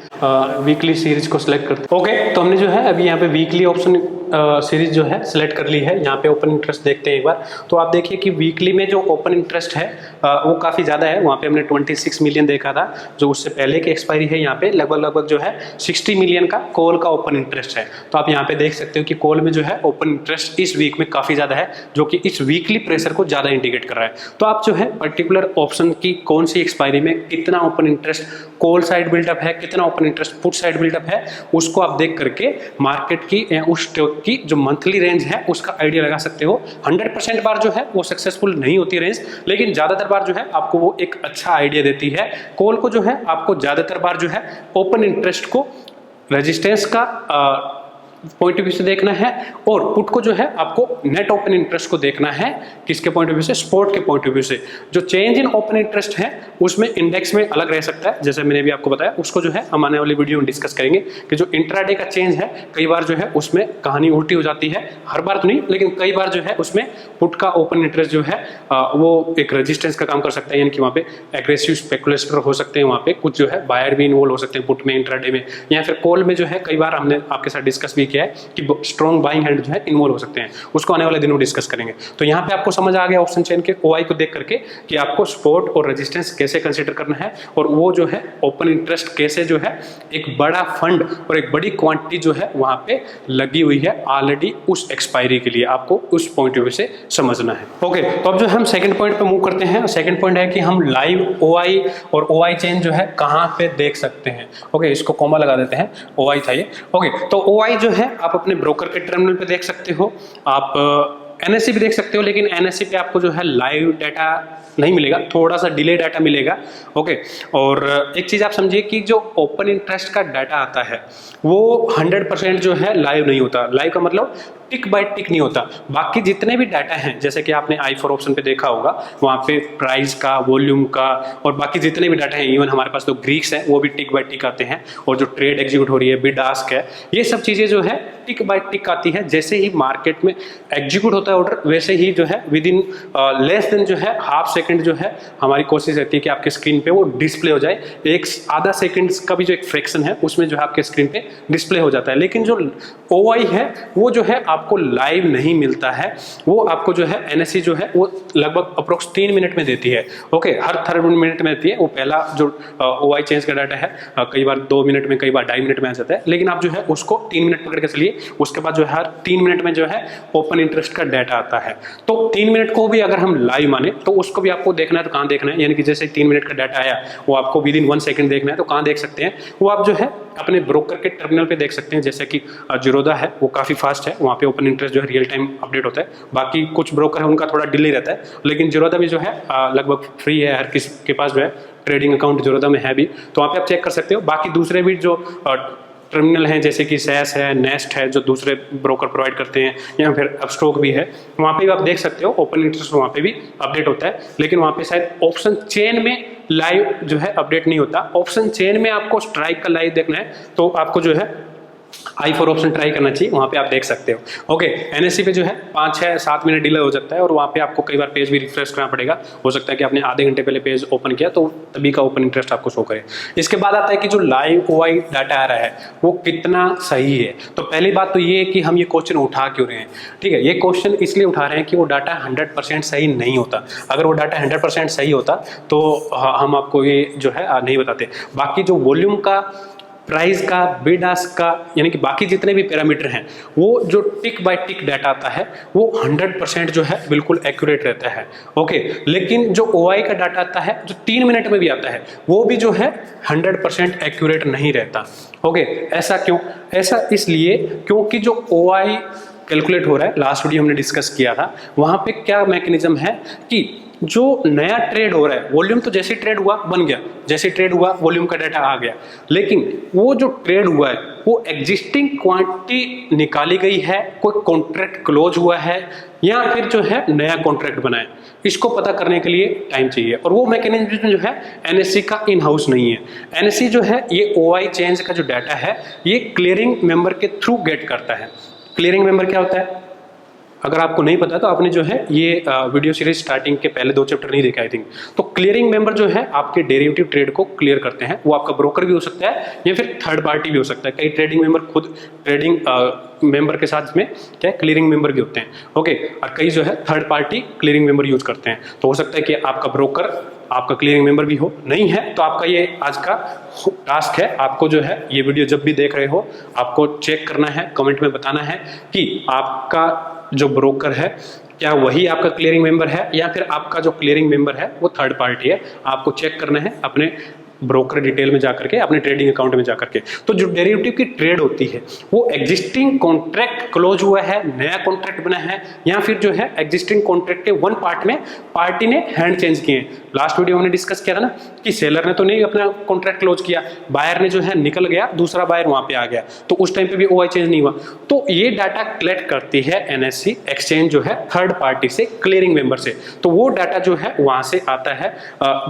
वीकली सीरीज को सिलेक्ट करते हैं। ओके, तो हमने जो है अभी यहाँ पे वीकली ऑप्शन सीरीज जो है सिलेक्ट कर ली है। यहाँ पे ओपन इंटरेस्ट देखते हैं एक बार। तो आप देखिए कि वीकली में जो ओपन इंटरेस्ट है वो काफ़ी ज़्यादा है। वहाँ पे हमने 26 मिलियन देखा था, जो उससे पहले की एक्सपायरी है। यहाँ पे लगभग जो है 60 मिलियन का कॉल का ओपन इंटरेस्ट है। तो आप यहाँ पे देख सकते हो कि कॉल में जो है ओपन इंटरेस्ट इस वीक में काफ़ी ज़्यादा है, जो कि इस वीकली प्रेशर को ज़्यादा इंडिकेट कर रहा है। तो आप जो है पर्टिकुलर ऑप्शन की कौन सी एक्सपायरी में कितना open interest call side buildup है, कितना open interest put side buildup है, उसको आप देख करके मार्केट की उस स्टॉक की जो मंथली रेंज है उसका आइडिया लगा सकते हो। 100% बार जो है वो सक्सेसफुल नहीं होती रेंज, लेकिन ज़्यादातर बार जो है आपको वो एक अच्छा आइडिया देती है। कॉल को जो है आपको ज़्यादातर बार जो है ओपन इंटरेस्ट को रेजिस्टेंस का पॉइंट ऑफ व्यू से देखना है, और पुट को जो है आपको नेट ओपन इंटरेस्ट को देखना है। किसके पॉइंट ऑफ व्यू से? स्पॉट के पॉइंट ऑफ व्यू से। जो चेंज इन ओपन इंटरेस्ट है उसमें इंडेक्स में अलग रह सकता है, जैसे मैंने भी आपको बताया। उसको जो है हम आने वाली वीडियो में डिस्कस करेंगे कि जो इंट्राडे का चेंज है कई बार जो है उसमें कहानी उल्टी हो जाती है। हर बार तो नहीं, लेकिन कई बार जो है उसमें पुट का ओपन इंटरेस्ट जो है वो एक रेजिस्टेंस का काम कर सकता है, यानी कि वहाँ पे एग्रेसिव स्पेकुलेटर हो सकते हैं, वहाँ पे कुछ जो है बायर भी इन्वॉल्व हो सकते हैं पुट में, इंट्राडे में, या फिर कॉल में जो है कई बार हमने आपके साथ डिस्कस भी किया है कि स्ट्रॉन्ग बाइंग हैंड जो है इन्वॉल्व हो सकते हैं। उसको आने वाले दिनों में डिस्कस करेंगे। तो यहाँ पे आपको समझ आ गया ऑप्शन चेन के ओआई को देख करके कि आपको सपोर्ट और रेजिस्टेंस कैसे कंसीडर करना है, और वो जो है ओपन इंटरेस्ट कैसे जो है एक बड़ा फंड और एक बड़ी क्वांटिटी जो है वहां पे लगी हुई है ऑलरेडी उस एक्सपायरी के लिए, आपको उस पॉइंट ऑफ व्यू से समझना है। ओके, तो अब जो हम सेकंड पॉइंट पे मूव करते हैं। सेकंड पॉइंट है कि हम लाइव ओआई और ओआई चेन जो है कहाँ पे देख सकते हैं। ओके, इसको कॉमा लगा देते हैं, ओआई था ये। ओके, तो ओआई जो है आप अपने ब्रोकर के टर्मिनल पे देख सकते हो, आप एनएससी भी देख सकते हो, लेकिन एनएससी पे आपको जो है लाइव डाटा नहीं मिलेगा, थोड़ा सा डिले डाटा मिलेगा। ओके, और एक चीज आप समझिए कि जो ओपन इंटरेस्ट का डाटा आता है वो 100% जो है लाइव नहीं होता। लाइव का मतलब टिक बाय टिक नहीं होता। बाकी जितने भी डाटा हैं, जैसे कि आपने i4 ऑप्शन पे देखा होगा, वहाँ पे प्राइस का, वॉल्यूम का, और बाकी जितने भी डाटा हैं, इवन हमारे पास तो ग्रीक्स है, वो भी टिक बाय टिक आते हैं, और जो ट्रेड एग्जीक्यूट हो रही है, बिड आस्क है, ये सब चीजें जो है टिक बाय टिक आती है। जैसे ही मार्केट में एग्जीक्यूट होता है ऑर्डर, वैसे ही जो है विद इन लेस देन जो है हाफ सेकेंड जो है हमारी कोशिश रहती है कि आपके स्क्रीन पे वो डिस्प्ले हो जाए। एक आधा सेकेंड का भी जो एक फ्रैक्शन है उसमें जो है आपके स्क्रीन पे डिस्प्ले हो जाता है। लेकिन जो ओआई है वो जो है आपको लाइव नहीं मिलता है, वो आपको जो है एनएससी जो है वो लगभग अप्रोक्स 3 मिनट में देती है। ओके, हर 3 मिनट में देती है। वो पहला जो ओआई चेंज का डाटा है कई बार 2 मिनट में, कई बार 2.5 मिनट में आ जाता है, लेकिन आप जो है उसको 3 मिनट पकड़ के चलिए। उसके बाद जो है हर 3 मिनट में जो है ओपन इंटरेस्ट का डाटा आता है। तो 3 मिनट को भी अगर हम लाइव माने तो उसको भी आपको देखना है, तो कहाँ देखना है, यानी कि जैसे 3 मिनट का डाटा आया वो आपको विद इन 1 सेकंड देखना है, तो कहाँ देख सकते हैं, वो आप जो है अपने ब्रोकर के टर्मिनल पे देख सकते हैं। जैसे कि जीरोधा है, वो काफी फास्ट है, वहाँ पे ओपन इंटरेस्ट जो है रियल टाइम अपडेट होता है। बाकी कुछ ब्रोकर है उनका थोड़ा डिले रहता है, लेकिन जीरोधा भी जो है लगभग फ्री है, हर किसी के पास जो है ट्रेडिंग अकाउंट जीरोधा में है भी, तो वहाँ पे आप चेक कर सकते हो। बाकी दूसरे भी जो टर्मिनल हैं, जैसे कि सैस है, नेस्ट है, जो दूसरे ब्रोकर प्रोवाइड करते हैं, या फिर अपस्टॉक भी है, वहाँ पे भी आप देख सकते हो ओपन इंटरेस्ट वहाँ पे भी अपडेट होता है। लेकिन वहाँ पे शायद ऑप्शन चेन में लाइव जो है अपडेट नहीं होता। ऑप्शन चेन में आपको स्ट्राइक का लाइव देखना है तो आपको जो है i4 ऑप्शन ट्राई करना चाहिए, वहाँ पे आप देख सकते हो। ओके, एनएससी पे जो है 5, 6, 7 मिनट डिले हो सकता है, और वहाँ पे आपको कई बार पेज भी रिफ्रेश करना पड़ेगा। हो सकता है कि आपने आधे घंटे पहले पेज ओपन किया तो तभी का ओपन इंटरेस्ट आपको शो करे। इसके बाद आता है कि जो लाइव ओआई डाटा आ रहा है वो कितना सही है। तो पहली बात तो ये है कि हम ये क्वेश्चन उठा क्यों रहे हैं। ठीक है, ये क्वेश्चन इसलिए उठा रहे हैं कि वो डाटा 100% सही नहीं होता। अगर वो डाटा 100% सही होता तो हम आपको ये जो है नहीं बताते। बाकी जो वॉल्यूम का, प्राइस का, बिड आस्क का, यानी कि बाकी जितने भी पैरामीटर हैं, वो जो टिक बाय टिक डाटा आता है वो 100% जो है बिल्कुल एक्यूरेट रहता है। ओके, लेकिन जो ओआई का डाटा आता है जो 3 मिनट में भी आता है वो भी जो है 100% एक्यूरेट नहीं रहता। ओके, ऐसा क्यों? ऐसा इसलिए क्योंकि जो ओआई कैलकुलेट हो रहा है, लास्ट वीडियो हमने डिस्कस किया था, वहाँ पे क्या मैकेनिज्म है कि जो नया ट्रेड हो रहा है, वॉल्यूम तो जैसे ट्रेड हुआ बन गया, जैसे ट्रेड हुआ वॉल्यूम का डाटा आ गया, लेकिन वो जो ट्रेड हुआ है वो एग्जिस्टिंग क्वांटिटी निकाली गई है, कोई कॉन्ट्रैक्ट क्लोज हुआ है, या फिर जो है नया कॉन्ट्रैक्ट बना है, इसको पता करने के लिए टाइम चाहिए। और वो मैकेनिज्म जो है एनएससी का इन हाउस नहीं है। एनएससी जो है ये ओआई चेंज का जो डाटा है ये क्लियरिंग मेंबर के थ्रू गेट करता है। क्लियरिंग मेंबर क्या होता है? अगर आपको नहीं पता तो आपने जो है ये वीडियो सीरीज स्टार्टिंग के पहले 2 चैप्टर नहीं देखा आई थिंक। तो क्लियरिंग मेंबर जो है आपके डेरिवेटिव ट्रेड को क्लियर करते हैं, वो आपका ब्रोकर भी हो सकता है या फिर थर्ड पार्टी भी हो सकता है। कई ट्रेडिंग मेंबर खुद ट्रेडिंग मेंबर के साथ में क्या क्लियरिंग मेंबर भी होते हैं, ओके। और कई जो है third party clearing member use करते हैं। तो हो सकता है कि आपका ब्रोकर आपका क्लियरिंग मेंबर भी हो, नहीं है तो आपका ये आज का टास्क है, आपको जो है ये वीडियो जब भी देख रहे हो आपको चेक करना है, कमेंट में बताना है कि आपका जो ब्रोकर है क्या वही आपका क्लियरिंग मेंबर है या फिर आपका जो क्लियरिंग मेंबर है वो थर्ड पार्टी है। आपको चेक करना है अपने ब्रोकर डिटेल में जाकर के, अपने ट्रेडिंग अकाउंट में जाकर के। तो जो डेरिवेटिव की ट्रेड होती है वो एग्जिस्टिंग कॉन्ट्रैक्ट क्लोज हुआ है, नया कॉन्ट्रैक्ट बना है, या फिर जो है एग्जिस्टिंग कॉन्ट्रैक्ट के वन पार्ट में पार्टी ने हैंड चेंज किए। लास्ट वीडियो हमने डिस्कस किया था ना कि सेलर ने तो नहीं अपना कॉन्ट्रैक्ट क्लोज किया, बायर ने जो है निकल गया, दूसरा बायर वहां पे आ गया, तो उस टाइम पे भी ओआई चेंज नहीं हुआ। तो ये डाटा कलेक्ट करती है एनएससी एक्सचेंज जो है थर्ड पार्टी से, क्लियरिंग मेंबर से। तो वो डाटा जो है वहां से आता है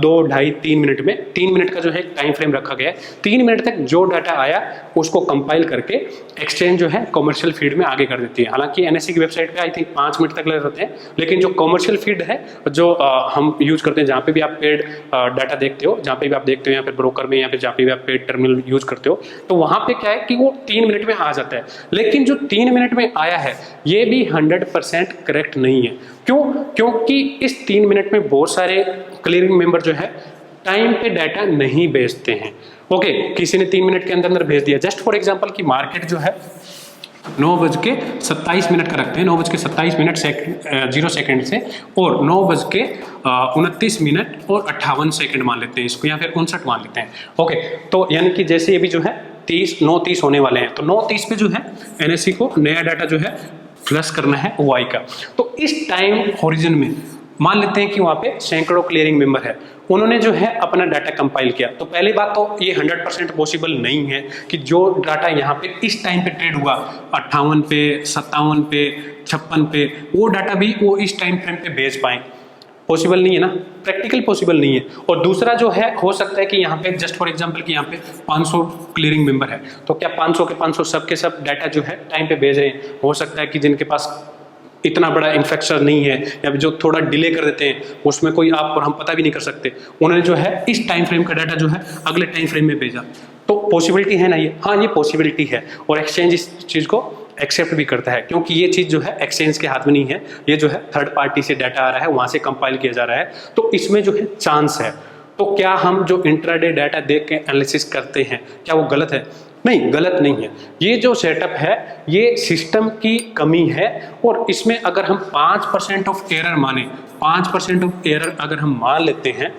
2, 2.5, 3 मिनट में। 3 मिनट का जो है टाइम फ्रेम रखा गया है। 3 मिनट तक जो डाटा आया उसको कंपाइल करके एक्सचेंज जो है कमर्शियल फीड में आगे कर देती है। हालांकि एनएससी की वेबसाइट पे आई थिंक 5 मिनट तक लग जाते हैं, लेकिन जो कमर्शियल फीड है जो हम यूज करते हैं, जहाँ पे भी आप पेड डाटा देखते हो, जहाँ पे भी आप देखते हो या फिर ब्रोकर में या फिर जहाँ पे भी आप पेड टर्मिनल यूज करते हो, तो वहां पे क्या है कि वो 3 मिनट में आ जाता है। लेकिन जो 3 मिनट में आया है ये भी 100% करेक्ट नहीं है। क्यों? क्योंकि इस 3 मिनट में बहुत सारे क्लियरिंग मेंबर जो है टाइम पे डाटा नहीं भेजते हैं, ओके। किसी ने 3 मिनट के अंदर अंदर भेज दिया। जस्ट फॉर एग्जांपल कि मार्केट जो है 9:27 का रखते हैं, 9:27 0 सेकंड से, और 9:29 और 58 सेकंड मान लेते हैं इसको, या फिर 59 मान लेते हैं, ओके। तो यानी कि जैसे ये भी जो है 9:30 होने वाले हैं, तो 9:30 पे जो है एनएससी को नया डाटा जो है फ्लश करना है ओआई का। तो इस टाइम होरिजन में मान लेते हैं कि वहां पे सैकड़ों क्लियरिंग मेंबर है, उन्होंने जो है अपना डाटा कंपाइल किया। तो पहली बात तो ये 100% पॉसिबल नहीं है कि जो डाटा यहाँ पे इस टाइम पे ट्रेड हुआ 58 पे, 57 पे, 56 पे, वो डाटा भी वो इस टाइम फ्रेम पे भेज पाए, पॉसिबल नहीं है ना, प्रैक्टिकल पॉसिबल नहीं है। और दूसरा जो है हो सकता है कि यहाँ पे जस्ट फॉर एग्जांपल कि यहाँ पे 500 क्लियरिंग मेंबर है, तो क्या 500 के 500 सब के सब डाटा जो है टाइम पे भेज रहे हैं? हो सकता है कि जिनके पास इतना बड़ा इंफ्रास्ट्रक्चर नहीं है या जो थोड़ा डिले कर देते हैं, उसमें कोई आप और हम पता भी नहीं कर सकते, उन्होंने जो है इस टाइम फ्रेम का डाटा जो है अगले टाइम फ्रेम में भेजा। तो पॉसिबिलिटी है ना ये? हाँ, ये पॉसिबिलिटी है, और एक्सचेंज इस चीज़ को एक्सेप्ट भी करता है, क्योंकि ये चीज़ जो है एक्सचेंज के हाथ में नहीं है, ये जो है थर्ड पार्टी से डाटा आ रहा है, वहाँ से कंपाइल किया जा रहा है, तो इसमें जो है चांस है। तो क्या हम जो इंट्राडे डाटा देख के एनालिसिस करते हैं क्या वो गलत है? नहीं, गलत नहीं है। ये जो सेटअप है ये सिस्टम की कमी है, और इसमें अगर हम 5% ऑफ एरर माने, 5% ऑफ एरर अगर हम मान लेते हैं,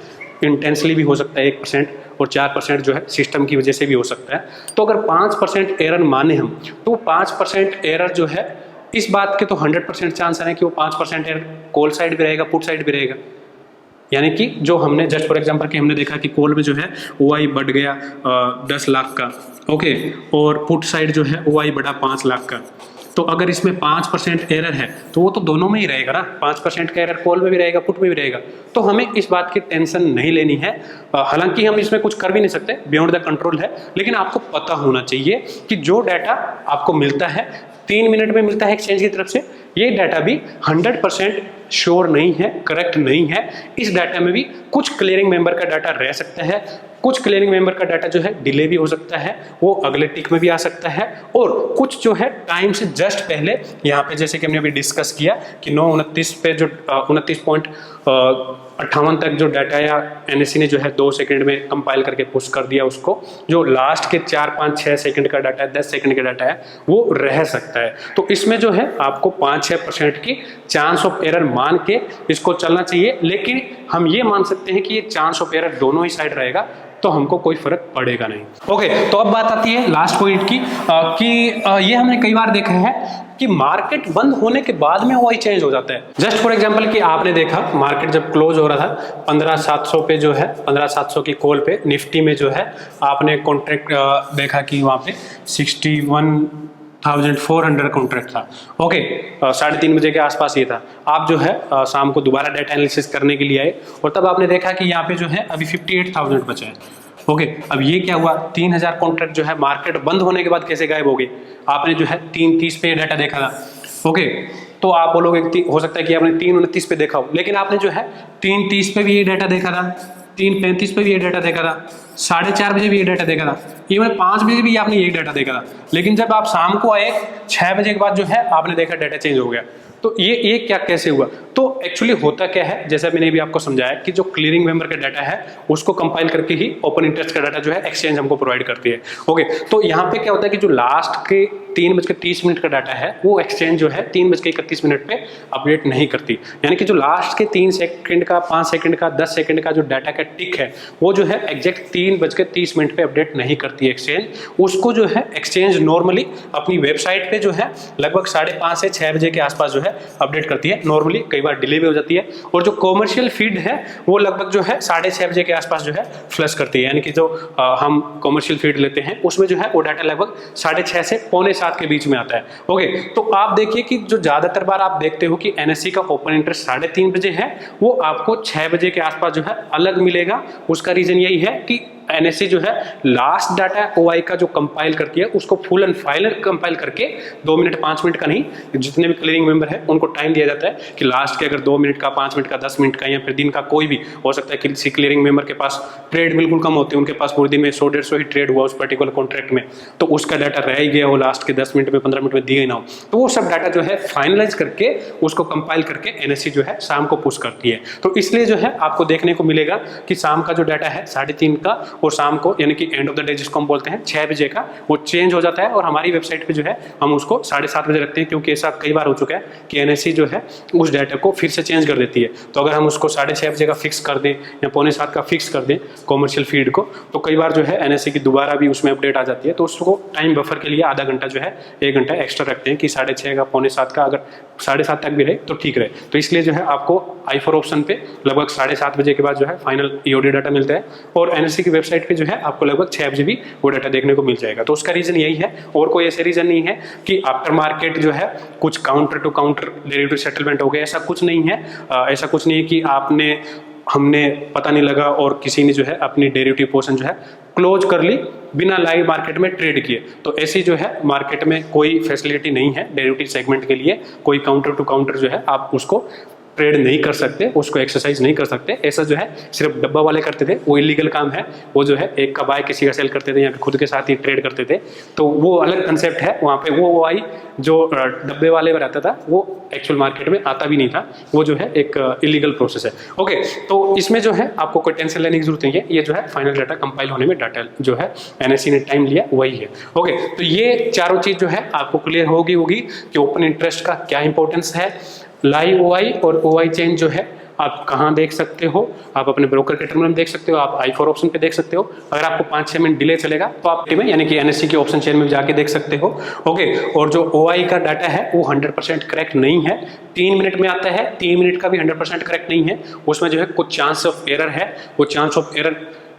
इंटेंसली भी हो सकता है 1%, और 4% जो है सिस्टम की वजह से भी हो सकता है। तो अगर 5% एरर माने हम, तो 5% एरर जो है, इस बात के तो 100% चांस है कि वो 5% एरर कॉल साइड भी रहेगा, पुट साइड भी रहेगा। यानी कि जो हमने जस्ट फॉर एग्जांपल कि हमने देखा कि कॉल में जो है ओआई बढ़ गया 10 लाख का, ओके, और पुट साइड जो है ओआई बढ़ा 5 लाख का। तो अगर इसमें 5% एरर है तो वो तो दोनों में ही रहेगा ना, 5% का एरर कॉल में भी रहेगा, पुट में भी रहेगा। तो हमें इस बात की टेंशन नहीं लेनी है। हालांकि हम इसमें कुछ कर भी नहीं सकते, बियॉन्ड द कंट्रोल है, लेकिन आपको पता होना चाहिए कि जो डाटा आपको मिलता है 3 मिनट में मिलता है एक्सचेंज की तरफ से, ये डाटा भी 100% श्योर नहीं है, करेक्ट नहीं है। इस डाटा में भी कुछ क्लियरिंग मेंबर का डाटा रह सकता है, कुछ क्लियरिंग मेंबर का डाटा जो है डिले भी हो सकता है, वो अगले टिक में भी आ सकता है, और कुछ जो है टाइम से जस्ट पहले, यहाँ पे जैसे कि हमने अभी डिस्कस किया कि 9:29 पे जो 29.58 तक जो डाटा या एनएससी ने जो है 2 सेकंड में कंपाइल करके पुश कर दिया, उसको जो लास्ट के 4, 5, 6 सेकंड का डाटा है, 10 सेकंड का डाटा है, वो रह सकता है। तो इसमें जो है आपको 5-6% की चांस ऑफ एरर मान के इसको चलना चाहिए, लेकिन हम ये मान सकते हैं कि ये चांस ऑफ एरर दोनों ही साइड रहेगा, तो हमको कोई फर्क पड़ेगा नहीं। ओके, तो अब बात आती है लास्ट पॉइंट की, ये हमने कई बार देखा है कि मार्केट बंद होने के बाद में ओआई चेंज हो जाता है। जस्ट फॉर एग्जांपल कि आपने देखा मार्केट जब क्लोज हो रहा था 15,700 पे जो है 15,700 की कॉल पे निफ्टी में जो है आपने कॉन्ट्रैक्ट देखा कि वहां पे 61,400 कॉन्ट्रैक्ट था, ओके, 3:30 बजे के आसपास ये था। आप जो है शाम को दोबारा डाटा एनालिसिस करने के लिए आए, और तब आपने देखा कि यहाँ पे जो है अभी 58,000 बचा है, ओके। अब ये क्या हुआ, 3,000 कॉन्ट्रैक्ट जो है मार्केट बंद होने के बाद कैसे गायब हो गए? आपने जो है 3:30 पे डाटा देखा था, ओके। तो आप बोलोगे हो सकता है कि आपने 3:29 पे देखा हो, लेकिन आपने जो है 3:30 पे भी ये डाटा देखा था, 3:35 पे भी ये डाटा देखा था, 4:30 बजे भी ये डाटा देखा था, इवन 5 बजे भी आपने यही डाटा देखा था। लेकिन जब आप शाम को आए 6 बजे के बाद जो है आपने देखा डाटा चेंज हो गया। तो ये क्या कैसे हुआ? तो एक्चुअली होता क्या है, जैसा मैंने भी आपको समझाया कि जो क्लियरिंग मेंबर का डाटा है उसको कंपाइल करके ही ओपन इंटरेस्ट का डाटा जो है एक्सचेंज हमको प्रोवाइड करती है। ओके, तो यहाँ पे क्या होता है कि जो लास्ट के 3:30 का डाटा है वो एक्सचेंज जो है 3:31 पे अपडेट नहीं करती। यानी कि जो लास्ट के 3 सेकंड का, 5 सेकंड का, 10 सेकंड का जो डाटा का टिक है वो जो है एग्जैक्ट 3:30 पे अपडेट नहीं करती है एक्सचेंज। उसको जो है एक्सचेंज नॉर्मली अपनी वेबसाइट पे जो है लगभग 5:30 से 6 बजे के आसपास जो है अपडेट करती है। नॉर्मली कई बार डिले भी हो जाती है। और जो कॉमर्शियल फीड है वो लगभग जो है 6:30 बजे के आसपास जो है फ्लश करती है। यानी कि जो हम कॉमर्शियल फीड लेते हैं उसमें जो है वो डाटा लगभग 6:30 से 6:45 के बीच में आता है। ओके, तो आप देखिए कि जो ज्यादातर बार आप देखते हो कि एनएससी का ओपन इंटरेस्ट 3:30 बजे है, वो आपको 6 बजे के आसपास जो है अलग मिलेगा। उसका रीजन यही है कि एनएससी जो है लास्ट डाटा ओआई का जो कंपाइल करती है उसको फुल एंड फाइनल कंपाइल करके 2 मिनट 5 मिनट का नहीं, जितने भी क्लियरिंग मेंबर है उनको टाइम दिया जाता है कि लास्ट के अगर 2 मिनट का, 5 मिनट का, 10 मिनट का या फिर दिन का कोई भी हो सकता है कि किसी क्लियरिंग मेंबर के पास ट्रेड बिल्कुल कम होते हैं, उनके पास पूरे दिन में 100-150 ही ट्रेड हुआ उस पर्टिकुलर कॉन्ट्रैक्ट में, तो उसका डाटा रह ही गया हो, लास्ट के 10 मिनट में 15 मिनट में दिए ना हो, तो वो सब डाटा जो है फाइनलाइज करके उसको कंपाइल करके एनएससी जो है शाम को पुश करती है। तो इसलिए जो है आपको देखने को मिलेगा कि शाम का जो डाटा है 3:30 का और शाम को यानी कि एंड ऑफ द डे जिसको हम बोलते हैं 6 बजे का, वो चेंज हो जाता है। और हमारी वेबसाइट पे जो है हम उसको 7:30 बजे रखते हैं, क्योंकि ऐसा कई बार हो चुका है कि एनएससी जो है उस डाटा को फिर से चेंज कर देती है। तो अगर हम उसको 6:30 बजे का फिक्स कर दें या 6:45 का फिक्स कर दें कॉमर्शियल फीड को, तो कई बार जो है एनएससी की दोबारा भी उसमें अपडेट आ जाती है। तो उसको टाइम बफर के लिए आधा घंटा जो है 1 घंटा एक्स्ट्रा रखते हैं कि 6:30 का, 6:45 का, अगर 7:30 तक भी रहे तो ठीक रहे। तो इसलिए जो है आपको i4 ऑप्शन पे लगभग 7:30 बजे के बाद जो है फाइनल ईओडी डाटा मिलता है, और एनएससी की वेबसाइट पे जो है आपको लगभग 6 बजे भी वो डाटा देखने को मिल जाएगा। तो उसका रीजन यही है, और कोई ऐसे रीजन नहीं है कि आफ्टर मार्केट जो है कुछ counter to counter derivative settlement हो गया, ऐसा कुछ नहीं है। ऐसा कुछ नहीं है कि हमने पता नहीं लगा और किसी ने जो है अपनी डेरिवेटिव पोर्शन जो है क्लोज कर ली बिना लाइव मार्केट में ट्रेड किए। तो ऐसी जो है मार्केट में कोई फैसिलिटी नहीं है डेरिवेटिव सेगमेंट के लिए। कोई काउंटर टू काउंटर जो है आप उसको ट्रेड नहीं कर सकते, उसको एक्सरसाइज नहीं कर सकते। ऐसा जो है सिर्फ डब्बा वाले करते थे, वो इलीगल काम है। वो जो है एक का बाय किसी का सेल करते थे या खुद के साथ ही ट्रेड करते थे, तो वो अलग कंसेप्ट है। वहाँ पे वो आई जो डब्बे वाले में रहता था वो एक्चुअल मार्केट में आता भी नहीं था, वो जो है एक इलीगल प्रोसेस है। ओके, तो इसमें जो है आपको कोई टेंशन लेने की जरूरत नहीं है। ये जो है फाइनल डाटा कंपाइल होने में डाटा जो है एनएससी ने टाइम लिया वही है। ओके, तो ये चारों चीज जो है आपको क्लियर होगी कि ओपन इंटरेस्ट का क्या इंपॉर्टेंस है, लाइव ओआई और ओआई चेंज जो है आप कहाँ देख सकते हो। आप अपने ब्रोकर के टर्मिनल में देख सकते हो, आप i4 ऑप्शन पे देख सकते हो। अगर आपको 5-6 मिनट डिले चलेगा तो आप में यानी कि एनएससी के ऑप्शन चेन में जाके देख सकते हो। ओके, और जो ओआई का डाटा है वो 100% करेक्ट नहीं है, 3 मिनट में आता है, 3 मिनट का भी 100% करेक्ट नहीं है। उसमें जो है कुछ चांस ऑफ एरर है, वो चांस ऑफ एरर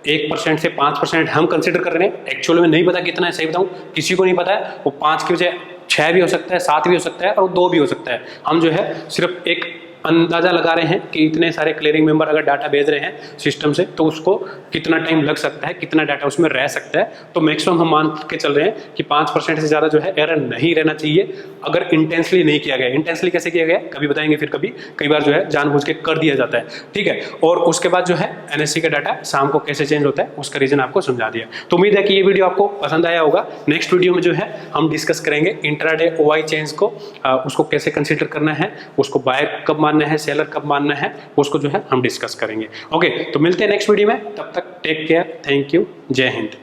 1% से 5% हम कंसिडर कर रहे हैं। एक्चुअल में नहीं पता कितना है, सही बताऊं किसी को नहीं पता है। वो 5 की बजाय 6 भी हो सकता है, 7 भी हो सकता है और 2 भी हो सकता है। हम जो है सिर्फ एक अंदाजा लगा रहे हैं कि इतने सारे क्लियरिंग मेंबर अगर डाटा भेज रहे हैं सिस्टम से तो उसको कितना टाइम लग सकता है, कितना डाटा उसमें रह सकता है। तो मैक्सिमम हम मान के चल रहे हैं कि 5% से ज़्यादा जो है एरर नहीं रहना चाहिए, अगर इंटेंसली नहीं किया गया। इंटेंसली कैसे किया गया कभी बताएंगे, फिर कई बार जो है जानबूझ के कर दिया जाता है, ठीक है। और उसके बाद जो है एनएससी का डाटा शाम को कैसे चेंज होता है उसका रीजन आपको समझा दिया। तो उम्मीद है कि ये वीडियो आपको पसंद आया होगा। नेक्स्ट वीडियो में जो है हम डिस्कस करेंगे इंट्राडे ओआई चेंज को, उसको कैसे कंसिडर करना है, उसको बायर कब मानना है, सेलर कब मानना है, उसको जो है हम डिस्कस करेंगे। ओके, तो मिलते हैं नेक्स्ट वीडियो में, तब तक टेक केयर, थैंक यू, जय हिंद।